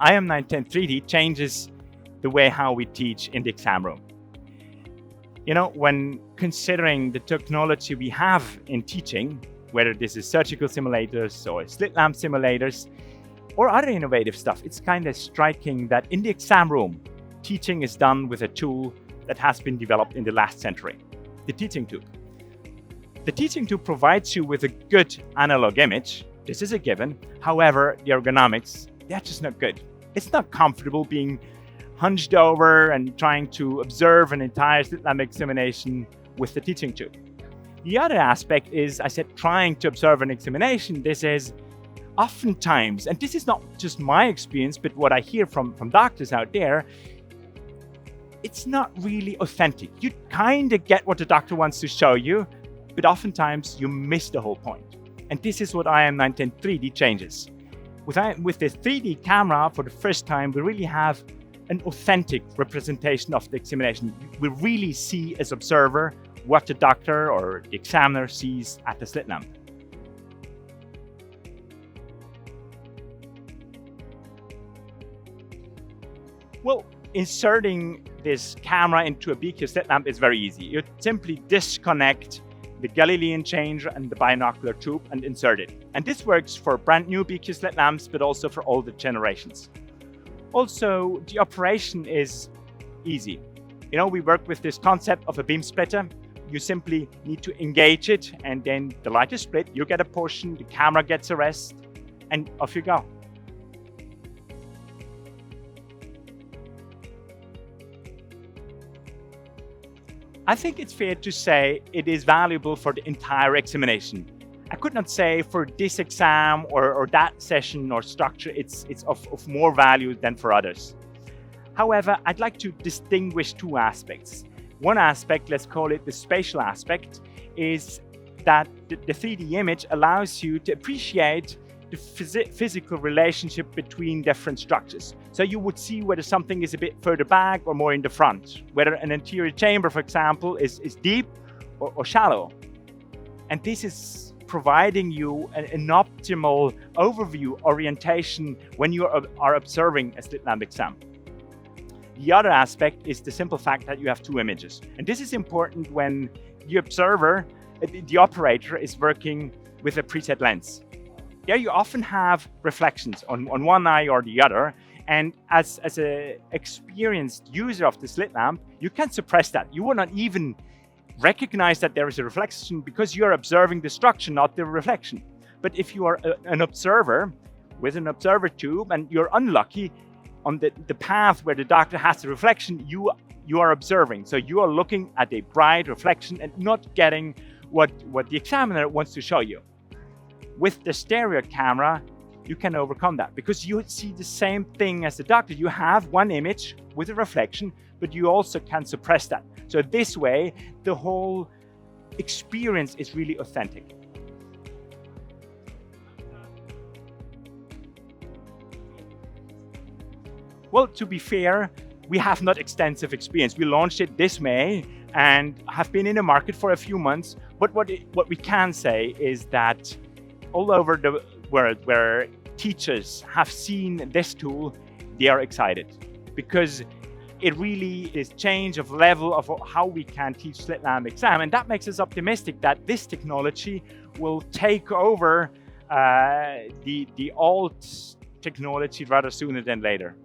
IM910 3D changes the way how we teach in the exam room. You know, when considering the technology we have in teaching, whether this is surgical simulators or slit lamp simulators or other innovative stuff, it's kind of striking that in the exam room, teaching is done with a tool that has been developed in the last century, the teaching tube. The teaching tube provides you with a good analog image. This is a given. However, the ergonomics, they're just not good. It's not comfortable being hunched over and trying to observe an entire slit lamp examination with the teaching tube. The other aspect is, I said, trying to observe an examination. This is oftentimes, and this is not just my experience, but what I hear from doctors out there, it's not really authentic. You kind of get what the doctor wants to show you, but oftentimes you miss the whole point. And this is what IM910 3D changes. With the 3D camera, for the first time, we really have an authentic representation of the examination. We really see as observer what the doctor or the examiner sees at the slit lamp. Well, inserting this camera into a BQ slit lamp is very easy. You simply disconnect the Galilean changer and the binocular tube and insert it. And this works for brand new BQ slit lamps, but also for older generations. Also, the operation is easy. You know, we work with this concept of a beam splitter. You simply need to engage it, and then the light is split, you get a portion, the camera gets a rest, and off you go. I think it's fair to say it is valuable for the entire examination. I could not say for this exam or that session or structure, it's of more value than for others. However, I'd like to distinguish two aspects. One aspect, let's call it the spatial aspect, is that the 3D image allows you to appreciate the physical relationship between different structures. So you would see whether something is a bit further back or more in the front, whether an anterior chamber, for example, is deep or shallow. And this is providing you an optimal overview orientation when you are observing a slit lamp exam. The other aspect is the simple fact that you have two images. And this is important when the observer, the operator, is working with a preset lens. There you often have reflections on one eye or the other. And as an experienced user of the slit lamp, you can suppress that. You will not even recognize that there is a reflection because you're observing the structure, not the reflection. But if you are an observer with an observer tube and you're unlucky on the path where the doctor has the reflection, you are observing. So you are looking at a bright reflection and not getting what the examiner wants to show you. With the stereo camera, you can overcome that because you see the same thing as the doctor. You have one image with a reflection, but you also can suppress that. So this way, the whole experience is really authentic. Well, to be fair, we have not extensive experience. We launched it this May and have been in the market for a few months. But what we can say is that all over the world where teachers have seen this tool, they are excited because it really is change of level of how we can teach slit lamp exam. And that makes us optimistic that this technology will take over the old technology rather sooner than later.